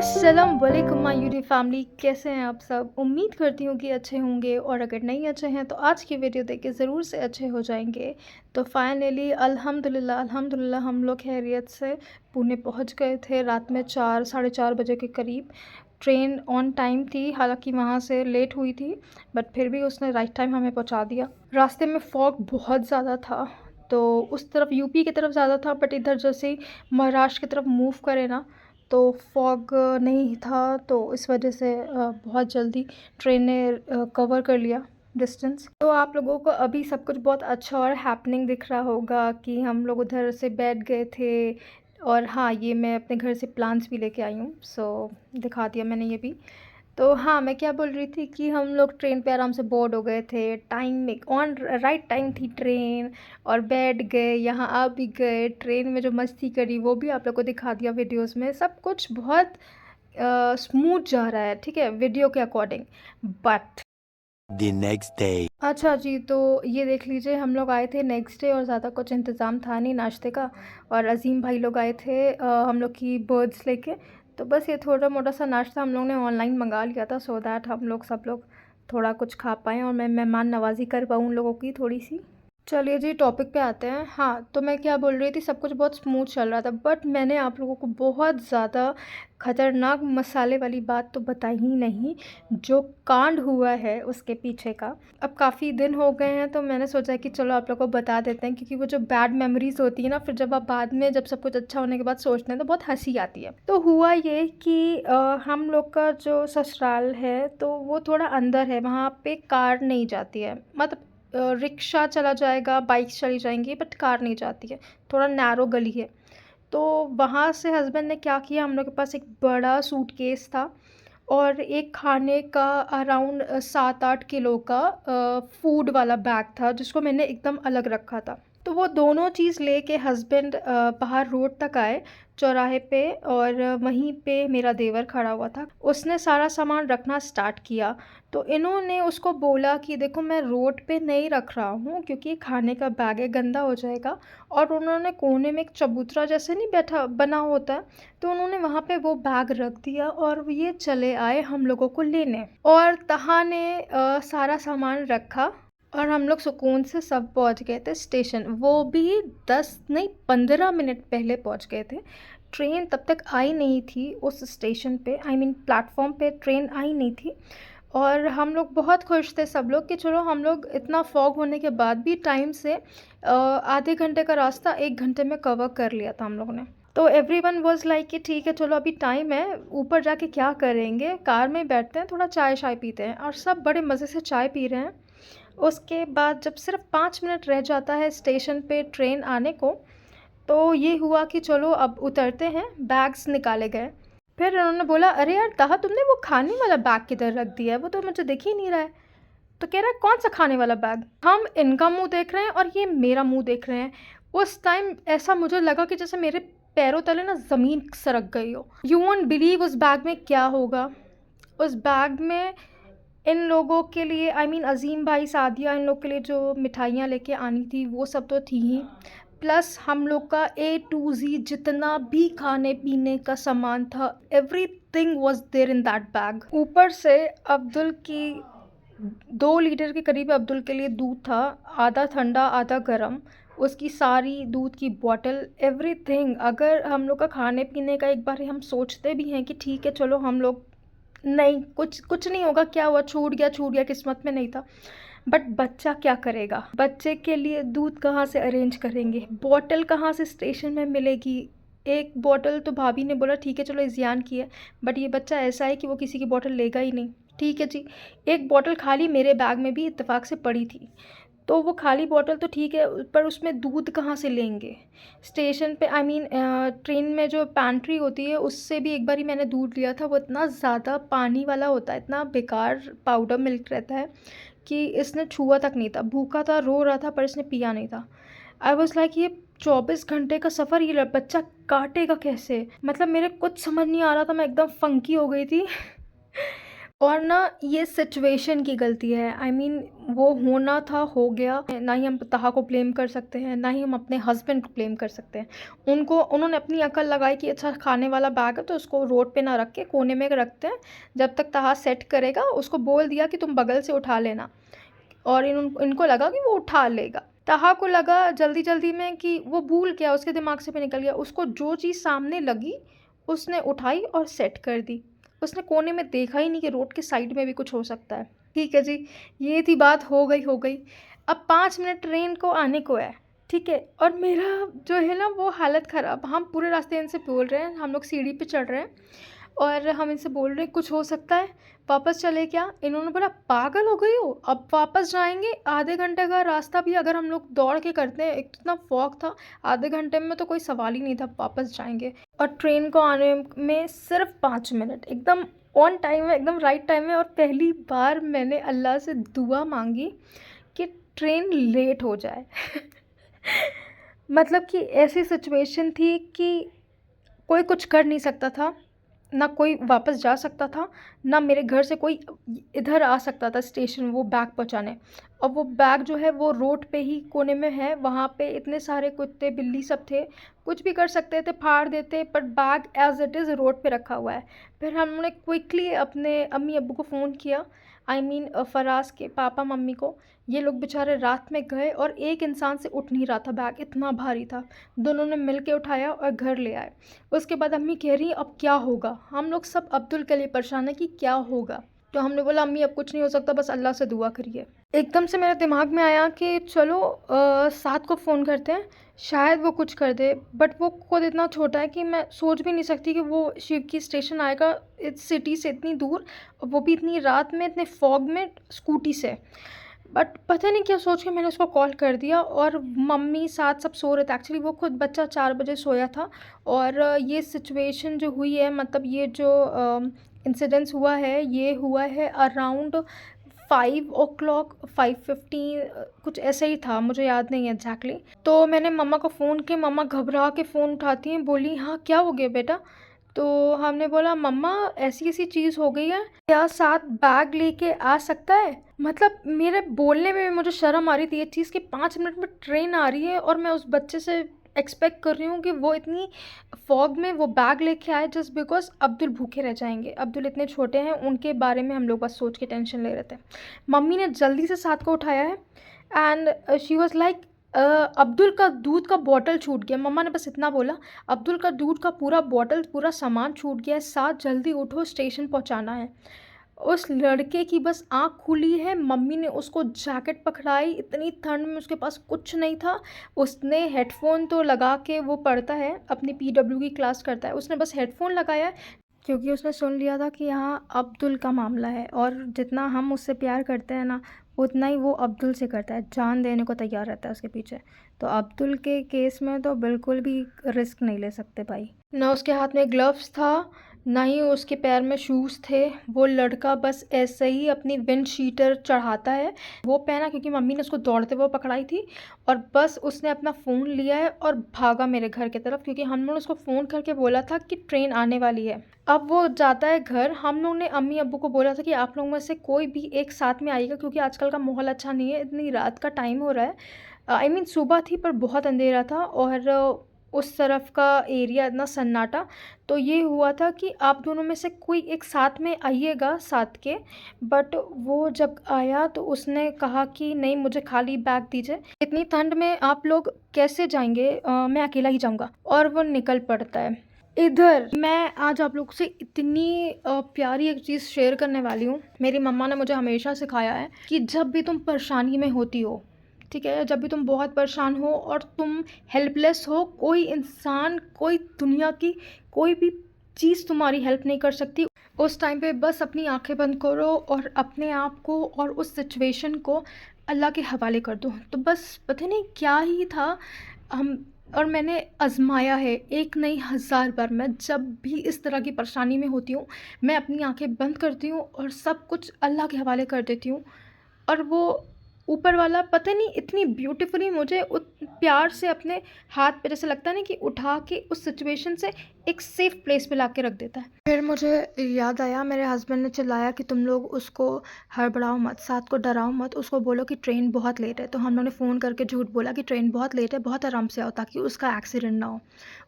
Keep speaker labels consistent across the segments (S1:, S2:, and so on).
S1: अस्सलाम वालेकुम my YouTube family, कैसे हैं आप सब। उम्मीद करती हूँ कि अच्छे होंगे और अगर नहीं अच्छे हैं तो आज की वीडियो देख के ज़रूर से अच्छे हो जाएंगे। तो फाइनली अल्हम्दुलिल्लाह अल्हम्दुलिल्लाह हम लोग खैरियत से पुणे पहुँच गए थे। रात में 4 साढ़े 4 बजे के करीब ट्रेन ऑन टाइम थी, हालांकि वहाँ से लेट हुई थी बट फिर भी उसने राइट टाइम हमें पहुँचा दिया। रास्ते में फॉग बहुत ज़्यादा था, तो उस तरफ यूपी की तरफ ज़्यादा था, बट इधर जैसे ही महाराष्ट्र की तरफ मूव करे ना तो फॉग नहीं था, तो इस वजह से बहुत जल्दी ट्रेन ने कवर कर लिया डिस्टेंस। तो आप लोगों को अभी सब कुछ बहुत अच्छा और हैपनिंग दिख रहा होगा कि हम लोग उधर से बैठ गए थे। और हाँ, ये मैं अपने घर से प्लान्स भी लेके आई हूँ, सो दिखा दिया मैंने ये भी। तो हाँ, मैं क्या बोल रही थी कि हम लोग ट्रेन पे आराम से बोर्ड हो गए थे, टाइम में ऑन राइट टाइम थी ट्रेन, और बैठ गए, यहाँ आ भी गए। ट्रेन में जो मस्ती करी वो भी आप लोग को दिखा दिया वीडियोस में। सब कुछ बहुत स्मूथ जा रहा है, ठीक है, वीडियो के according. But
S2: The next day.
S1: अच्छा जी, तो ये देख लीजिए, हम लोग आए थे नेक्स्ट डे और ज़्यादा कुछ इंतज़ाम था नहीं नाश्ते का। और अज़ीम भाई लोग आए थे हम लोग की बर्ड्स लेके। तो बस ये थोड़ा मोटा सा नाश्ता हम लोग ने ऑनलाइन मंगा लिया था, सो दैट हम लोग सब लोग थोड़ा कुछ खा पाएँ और मैं मेहमान नवाज़ी कर पाऊँ उन लोगों की थोड़ी सी। चलिए जी, टॉपिक पे आते हैं। हाँ, तो मैं क्या बोल रही थी, सब कुछ बहुत स्मूथ चल रहा था, बट मैंने आप लोगों को बहुत ज़्यादा ख़तरनाक मसाले वाली बात तो बताई ही नहीं, जो कांड हुआ है उसके पीछे का। अब काफ़ी दिन हो गए हैं तो मैंने सोचा कि चलो आप लोगों को बता देते हैं, क्योंकि वो जो बैड मेमोरीज़ होती है ना, फिर जब आप बाद में जब सब कुछ अच्छा होने के बाद सोचते हैं तो बहुत हंसी आती है। तो हुआ ये कि हम लोग का जो ससुराल है तो वो थोड़ा अंदर है, वहाँ पे कार नहीं जाती है। मतलब रिक्शा चला जाएगा, बाइक्स चली जाएंगी, बट कार नहीं जाती है, थोड़ा नैरो गली है। तो वहाँ से हस्बैंड ने क्या किया, हम लोग के पास एक बड़ा सूटकेस था और एक खाने का अराउंड 7-8 किलो का फूड वाला बैग था, जिसको मैंने एकदम अलग रखा था। तो वो दोनों चीज़ लेके हस्बैंड बाहर रोड तक आए, चौराहे पे, और वहीं पे मेरा देवर खड़ा हुआ था। उसने सारा सामान रखना स्टार्ट किया, तो इन्होंने उसको बोला कि देखो, मैं रोड पे नहीं रख रहा हूँ क्योंकि ये खाने का बैग है, गंदा हो जाएगा। और उन्होंने कोने में एक चबूतरा जैसे नहीं बैठा बना होता है, तो उन्होंने वहाँ पे वो बैग रख दिया और ये चले आए हम लोगों को लेने। और तहा ने सारा सामान रखा और हम लोग सुकून से सब पहुंच गए थे स्टेशन। वो भी 10 नहीं 15 मिनट पहले पहुंच गए थे। ट्रेन तब तक आई नहीं थी उस स्टेशन पे, आई मीन प्लेटफॉर्म पे ट्रेन आई नहीं थी। और हम लोग बहुत खुश थे सब लोग कि चलो, हम लोग इतना फॉग होने के बाद भी टाइम से आधे घंटे का रास्ता 1 घंटे में कवर कर लिया था हम लोगों ने। तो एवरीवन वाज लाइक कि ठीक है, चलो अभी टाइम है, ऊपर जाके क्या करेंगे, कार में बैठते हैं, थोड़ा चाय शाय पीते हैं। और सब बड़े मज़े से चाय पी रहे हैं। उसके बाद जब सिर्फ 5 मिनट रह जाता है स्टेशन पे ट्रेन आने को, तो ये हुआ कि चलो अब उतरते हैं, बैग्स निकाले गए। फिर उन्होंने बोला, अरे यार ताहा, तुमने वो खाने वाला बैग किधर रख दिया है, वो तो मुझे दिख ही नहीं रहा है। तो कह रहा है, कौन सा खाने वाला बैग। हम इनका मुंह देख रहे हैं और ये मेरा मुंह देख रहे हैं। उस टाइम ऐसा मुझे लगा कि जैसे मेरे पैरों तले ना ज़मीन सरक गई हो। यू वोंट बिलीव उस बैग में क्या होगा। उस बैग में इन लोगों के लिए, आई मीन अज़ीम भाई, सादिया, इन लोग के लिए जो मिठाइयाँ लेके आनी थी वो सब तो थी ही, प्लस हम लोग का A to Z जितना भी खाने पीने का सामान था, everything was there in that bag. ऊपर से अब्दुल की 2 लीटर के करीब अब्दुल के लिए दूध था, आधा ठंडा आधा गर्म। उसकी सारी दूध की बॉटल, एवरीथिंग। अगर हम लोग का खाने पीने का एक बार हम सोचते भी हैं कि ठीक है चलो हम लोग, नहीं, कुछ कुछ नहीं होगा, क्या हुआ, छूट गया, किस्मत में नहीं था। बट बच्चा क्या करेगा, बच्चे के लिए दूध कहाँ से अरेंज करेंगे, बॉटल कहाँ से स्टेशन में मिलेगी। एक बॉटल तो भाभी ने बोला ठीक है चलो इज़ियान की है, बट ये बच्चा ऐसा है कि वो किसी की बॉटल लेगा ही नहीं। ठीक है जी, एक बॉटल खाली मेरे बैग में भी इत्तेफाक से पड़ी थी, तो वो खाली बॉटल तो ठीक है, पर उसमें दूध कहाँ से लेंगे स्टेशन पे। आई मीन ट्रेन में जो पैंट्री होती है उससे भी एक बारी मैंने दूध लिया था, वो इतना ज़्यादा पानी वाला होता है, इतना बेकार पाउडर मिल्क रहता है कि इसने छुआ तक नहीं था। भूखा था, रो रहा था, पर इसने पिया नहीं था। आई वॉज़ लाइक, ये 24 घंटे का सफ़र ये बच्चा काटेगा कैसे। मतलब मेरे कुछ समझ नहीं आ रहा था, मैं एकदम फंकी हो गई थी। और ना ये सिचुएशन की गलती है। आई मीन वो होना था हो गया। ना ही हम तहा को ब्लेम कर सकते हैं, ना ही हम अपने हस्बैंड को ब्लेम कर सकते हैं। उन्होंने अपनी अकल लगाई कि अच्छा खाने वाला बैग है तो उसको रोड पे ना रख के कोने में रखते हैं, जब तक तहा सेट करेगा। उसको बोल दिया कि तुम बगल से उठा लेना, और इनको लगा कि वो उठा लेगा। तहा को लगा जल्दी जल्दी में कि वो भूल गया, उसके दिमाग से भी निकल गया। उसको जो चीज़ सामने लगी उसने उठाई और सेट कर दी। उसने कोने में देखा ही नहीं कि रोड के साइड में भी कुछ हो सकता है। ठीक है जी, ये थी बात, हो गई हो गई। अब 5 मिनट ट्रेन को आने को है, ठीक है, और मेरा जो है ना वो हालत ख़राब। हम पूरे रास्ते इनसे बोल रहे हैं, हम लोग सीढ़ी पे चढ़ रहे हैं और हम इनसे बोल रहे हैं कुछ हो सकता है, वापस चले क्या? इन्होंने बोला पागल हो गई हो, अब वापस जाएंगे? आधे घंटे का रास्ता भी अगर हम लोग दौड़ के करते हैं, एक तो इतना फॉग था, आधे घंटे में तो कोई सवाल ही नहीं था वापस जाएंगे। और ट्रेन को आने में सिर्फ 5 मिनट, एकदम ऑन टाइम है, एकदम राइट टाइम है। और पहली बार मैंने अल्लाह से दुआ मांगी कि ट्रेन लेट हो जाए। मतलब कि ऐसी सिचुएशन थी कि कोई कुछ कर नहीं सकता था, ना कोई वापस जा सकता था, ना मेरे घर से कोई इधर आ सकता था स्टेशन वो बैग पहुंचाने। और वो बैग जो है वो रोड पे ही कोने में है, वहाँ पे इतने सारे कुत्ते बिल्ली सब थे, कुछ भी कर सकते थे, फाड़ देते, पर bag as it is road पे रखा हुआ है। फिर हमने क्विकली अपने अम्मी अब्बू को फ़ोन किया, आई मीन फराज के पापा मम्मी को। ये लोग बेचारे रात में गए और एक इंसान से उठ नहीं रहा था, बैग इतना भारी था। दोनों ने मिल के उठाया और घर ले आए। उसके बाद अम्मी कह रही अब क्या होगा? हम लोग सब अब्दुल के लिए परेशान है कि क्या होगा। तो हमने बोला अम्मी अब कुछ नहीं हो सकता, बस अल्लाह से दुआ करिए। एकदम से मेरे दिमाग में आया कि चलो साथ को फ़ोन करते हैं, शायद वो कुछ कर दे। बट वो खुद इतना छोटा है कि मैं सोच भी नहीं सकती कि वो शिव की स्टेशन आएगा इस सिटी से इतनी दूर, और वो भी इतनी रात में, इतने फॉग में, स्कूटी से। बट पता नहीं क्या सोच के मैंने उसको कॉल कर दिया, और मम्मी साथ सब सो रहे थे। एक्चुअली वो खुद बच्चा 4 बजे सोया था। और ये सिचुएशन जो हुई है, मतलब ये जो इंसिडेंस हुआ है, ये हुआ है अराउंड 5 o'clock, 5:15, कुछ ऐसे ही था, मुझे याद नहीं है एग्जैक्टली। तो मैंने मम्मा को फ़ोन किया, मम्मा घबरा के फ़ोन उठाती हैं, बोली हाँ क्या हो गया बेटा? तो हमने बोला मम्मा ऐसी ऐसी चीज़ हो गई है, क्या साथ बैग लेके आ सकता है? मतलब मेरे बोलने में भी मुझे शर्म आ रही थी ये चीज़ कि 5 मिनट में ट्रेन आ रही है और मैं उस बच्चे से एक्सपेक्ट कर रही हूँ कि वो इतनी फॉग में वो बैग लेके आए, जस्ट बिकॉज अब्दुल भूखे रह जाएंगे। अब्दुल इतने छोटे हैं, उनके बारे में हम लोग बस सोच के टेंशन ले रहे थे। मम्मी ने जल्दी से साथ को उठाया है and she was like Abdul का दूध का बॉटल छूट गया। मम्मा ने बस इतना बोला, अब्दुल का दूध का पूरा बॉटल, पूरा सामान छूट गया है, साथ जल्दी उठो, स्टेशन पहुंचाना है। उस लड़के की बस आँख खुली है, मम्मी ने उसको जैकेट पकड़ाई, इतनी ठंड में उसके पास कुछ नहीं था। उसने हेडफ़ोन तो लगा के, वो पढ़ता है, अपनी पीडब्ल्यू की क्लास करता है, उसने बस हेडफ़ोन लगाया है, क्योंकि उसने सुन लिया था कि यहाँ अब्दुल का मामला है। और जितना हम उससे प्यार करते हैं ना, उतना ही वो अब्दुल से करता है, जान देने को तैयार रहता है उसके पीछे। तो अब्दुल के केस में तो बिल्कुल भी रिस्क नहीं ले सकते भाई। ना उसके हाथ में ग्लव्स था, ना ही उसके पैर में शूज़ थे। वो लड़का बस ऐसे ही अपनी विंड शीटर चढ़ाता है, वो पहना क्योंकि मम्मी ने उसको दौड़ते हुए पकड़ाई थी। और बस उसने अपना फ़ोन लिया है और भागा मेरे घर की तरफ, क्योंकि हम लोग ने उसको फ़ोन करके बोला था कि ट्रेन आने वाली है। अब वो जाता है घर। हम लोग ने अम्मी अब्बू को बोला था कि आप लोग में से कोई भी एक साथ में आइएगा, क्योंकि आजकल का माहौल अच्छा नहीं है, इतनी रात का टाइम हो रहा है। आई मीन सुबह थी पर बहुत अंधेरा था, और उस तरफ का एरिया इतना सन्नाटा। तो ये हुआ था कि आप दोनों में से कोई एक साथ में आइएगा साथ के। बट वो जब आया तो उसने कहा कि नहीं, मुझे खाली बैग दीजिए, इतनी ठंड में आप लोग कैसे जाएंगे, मैं अकेला ही जाऊंगा। और वो निकल पड़ता है। इधर मैं आज आप लोग से इतनी प्यारी एक चीज़ शेयर करने वाली हूँ। मेरी मम्मा ने मुझे हमेशा सिखाया है कि जब भी तुम परेशानी में होती हो, ठीक है, जब भी तुम बहुत परेशान हो और तुम हेल्पलेस हो, कोई इंसान, कोई दुनिया की कोई भी चीज़ तुम्हारी हेल्प नहीं कर सकती, उस टाइम पे बस अपनी आंखें बंद करो और अपने आप को और उस सिचुएशन को अल्लाह के हवाले कर दो। तो बस पता नहीं क्या ही था, हम और मैंने आजमाया है, एक नहीं 1000 बार। मैं जब भी इस तरह की परेशानी में होती हूँ, मैं अपनी आंखें बंद करती हूँ और सब कुछ अल्लाह के हवाले कर देती हूँ। और वो ऊपर वाला पता नहीं इतनी ब्यूटीफुली मुझे प्यार से अपने हाथ पे जैसे लगता है ना कि उठा के उस सिचुएशन से एक सेफ प्लेस पे लाके रख देता है। फिर मुझे याद आया, मेरे हस्बैंड ने चिल्लाया कि तुम लोग उसको हड़बड़ाओ मत, साथ को डराओ मत, उसको बोलो कि ट्रेन बहुत लेट है। तो हम लोगों ने फ़ोन करके झूठ बोला कि ट्रेन बहुत लेट है, बहुत आराम से आओ ताकि उसका एक्सीडेंट ना हो।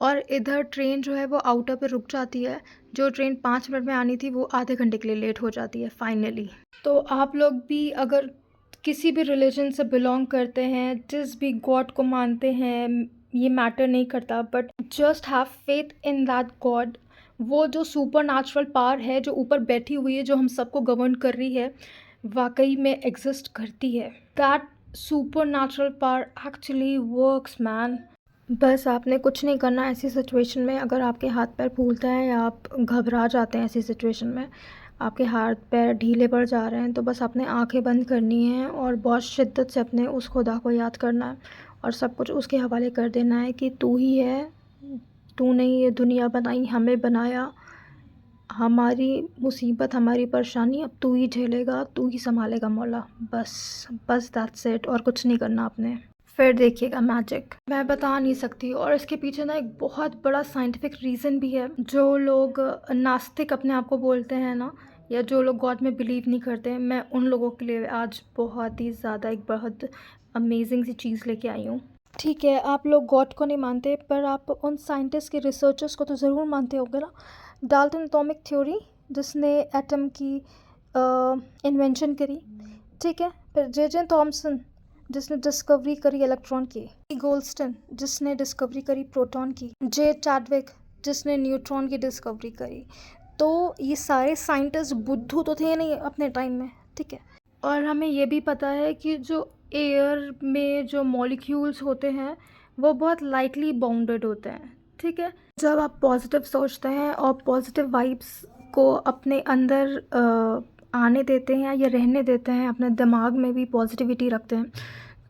S1: और इधर ट्रेन जो है वो आउटर पे रुक जाती है, जो ट्रेन 5 मिनट में आनी थी वो आधे घंटे के लिए लेट हो जाती है फाइनली। तो आप लोग भी अगर किसी भी रिलीजन से बिलोंग करते हैं, जिस भी गॉड को मानते हैं, ये मैटर नहीं करता, but just have faith in that God. वो जो सुपर नेचुरल पावर है जो ऊपर बैठी हुई है, जो हम सबको गवर्न कर रही है, वाकई में एग्जिस्ट करती है। That super natural power actually works man. बस आपने कुछ नहीं करना ऐसी सिचुएशन में। अगर आपके हाथ पैर फूलते हैं या आप घबरा जाते हैं ऐसी सिचुएशन में, आपके हाथ पैर ढीले पड़ जा रहे हैं, तो बस आपने आंखें बंद करनी है और बहुत शिद्दत से अपने उस खुदा को याद करना है और सब कुछ उसके हवाले कर देना है कि तू ही है, तूने ये दुनिया बनाई, हमें बनाया, हमारी मुसीबत, हमारी परेशानी अब तू ही झेलेगा, तू ही संभालेगा मौला। बस बस दैट्स इट, और कुछ नहीं करना आपने। फिर देखिएगा मैजिक, मैं बता नहीं सकती। और इसके पीछे ना एक बहुत बड़ा साइंटिफिक रीज़न भी है। जो लोग नास्तिक अपने आप को बोलते हैं ना, या जो लोग गॉड में बिलीव नहीं करते, मैं उन लोगों के लिए आज बहुत ही ज़्यादा एक बहुत अमेजिंग सी चीज़ लेके आई हूँ। ठीक है, आप लोग गॉड को नहीं मानते, पर आप उन साइंटिस्ट के रिसर्चर्स को तो ज़रूर मानते होगे ना। डाल्टन एटॉमिक थ्योरी, जिसने एटम की इन्वेंशन करी, ठीक है। फिर जे थॉमसन, जिसने डिस्कवरी करी इलेक्ट्रॉन की। गोल्डस्टन, जिसने डिस्कवरी करी प्रोटॉन की। जे चैडविक, जिसने न्यूट्रॉन की डिस्कवरी करी। तो ये सारे साइंटिस्ट बुद्धू तो थे नहीं अपने टाइम में, ठीक है। और हमें ये भी पता है कि जो एयर में जो मॉलिक्यूल्स होते हैं वो बहुत लाइटली बाउंडेड होते हैं, ठीक है। जब आप पॉजिटिव सोचते हैं और पॉजिटिव वाइब्स को अपने अंदर आने देते हैं या रहने देते हैं, अपने दिमाग में भी पॉजिटिविटी रखते हैं,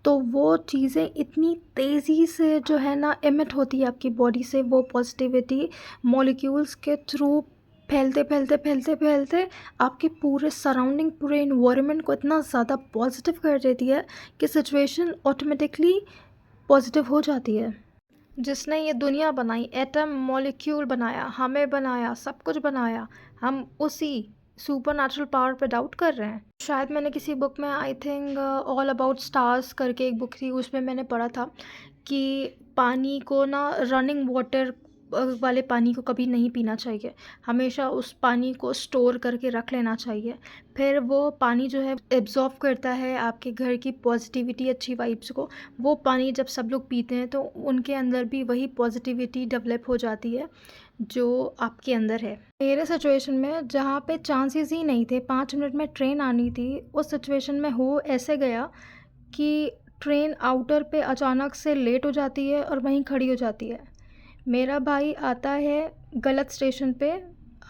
S1: तो वो चीज़ें इतनी तेज़ी से जो है ना एमिट होती है आपकी बॉडी से, वो पॉजिटिविटी मॉलिक्यूल्स के थ्रू फैलते फैलते फैलते फैलते आपके पूरे सराउंडिंग, पूरे इन्वायरमेंट को इतना ज़्यादा पॉजिटिव कर देती है कि सिचुएशन ऑटोमेटिकली पॉजिटिव हो जाती है। जिसने ये दुनिया बनाई, एटम मॉलिक्यूल बनाया, हमें बनाया, सब कुछ बनाया, हम उसी सुपर नेचुरल पावर पे डाउट कर रहे हैं। शायद मैंने किसी बुक में, I think all about stars करके एक बुक थी, उसमें मैंने पढ़ा था कि पानी को ना, रनिंग वाटर वाले पानी को कभी नहीं पीना चाहिए, हमेशा उस पानी को स्टोर करके रख लेना चाहिए। फिर वो पानी जो है एब्जॉर्ब करता है आपके घर की पॉजिटिविटी, अच्छी वाइब्स को। वो पानी जब सब लोग पीते हैं तो उनके अंदर भी वही पॉजिटिविटी डेवलप हो जाती है जो आपके अंदर है। मेरे सिचुएशन में जहाँ पे चांसेस ही नहीं थे, 5 मिनट में ट्रेन आनी थी, उस सिचुएशन में हो ऐसे गया कि ट्रेन आउटर पे अचानक से लेट हो जाती है और वहीं खड़ी हो जाती है। मेरा भाई आता है गलत स्टेशन पे,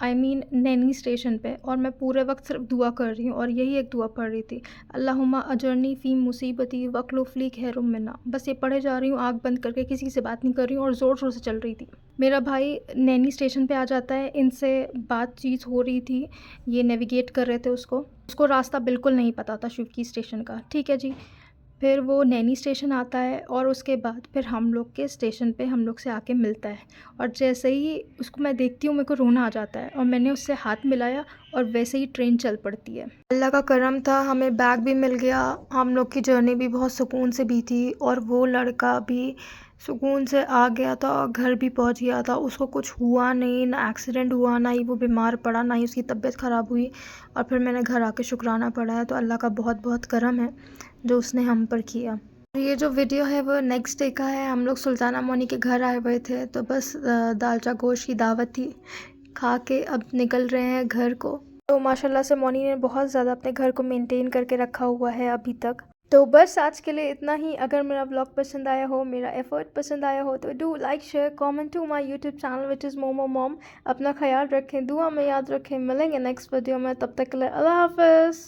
S1: आई मीन नैनी स्टेशन पे, और मैं पूरे वक्त सिर्फ दुआ कर रही हूँ और यही एक दुआ पढ़ रही थी, अल्लाहुम्मा अजरनी फ़ी मुसीबती वक्लुफ़ली खैरुम मिन्हा। बस ये पढ़े जा रही हूँ आँख बंद करके, किसी से बात नहीं कर रही हूँ और ज़ोर ज़ोर से चल रही थी। मेरा भाई नैनी स्टेशन पे आ जाता है, इनसे बातचीत हो रही थी, ये नेविगेट कर रहे थे उसको रास्ता बिल्कुल नहीं पता था शिवकी स्टेशन का, ठीक है जी। फिर वो नैनी स्टेशन आता है और उसके बाद फिर हम लोग के स्टेशन पे हम लोग से आके मिलता है, और जैसे ही उसको मैं देखती हूँ मेरे को रोना आ जाता है, और मैंने उससे हाथ मिलाया और वैसे ही ट्रेन चल पड़ती है। अल्लाह का करम था, हमें बैग भी मिल गया, हम लोग की जर्नी भी बहुत सुकून से भी थी, और वो लड़का भी सुकून से आ गया था और घर भी पहुंच गया था। उसको कुछ हुआ नहीं, ना एक्सीडेंट हुआ, ना ही वो बीमार पड़ा, ना ही उसकी तबीयत ख़राब हुई। और फिर मैंने घर आके शुक्राना पढ़ा है, तो अल्लाह का बहुत बहुत करम है जो उसने हम पर किया। ये जो वीडियो है वो नेक्स्ट डे का है। हम लोग सुल्ताना मोनी के घर आए हुए थे, तो बस दालचा गोश्त की दावत थी, खा के अब निकल रहे हैं घर को। तो माशाल्लाह से मोनी ने बहुत ज़्यादा अपने घर को मेंटेन करके रखा हुआ है अभी तक। तो बस आज के लिए इतना ही। अगर मेरा ब्लॉग पसंद आया हो, मेरा एफर्ट पसंद आया हो, तो do like share comment to my YouTube channel which is momo mom. अपना ख्याल रखें, दुआ में याद रखें। मिलेंगे नेक्स्ट वीडियो में, तब तक के लिए अल्लाह हाफ़िज़।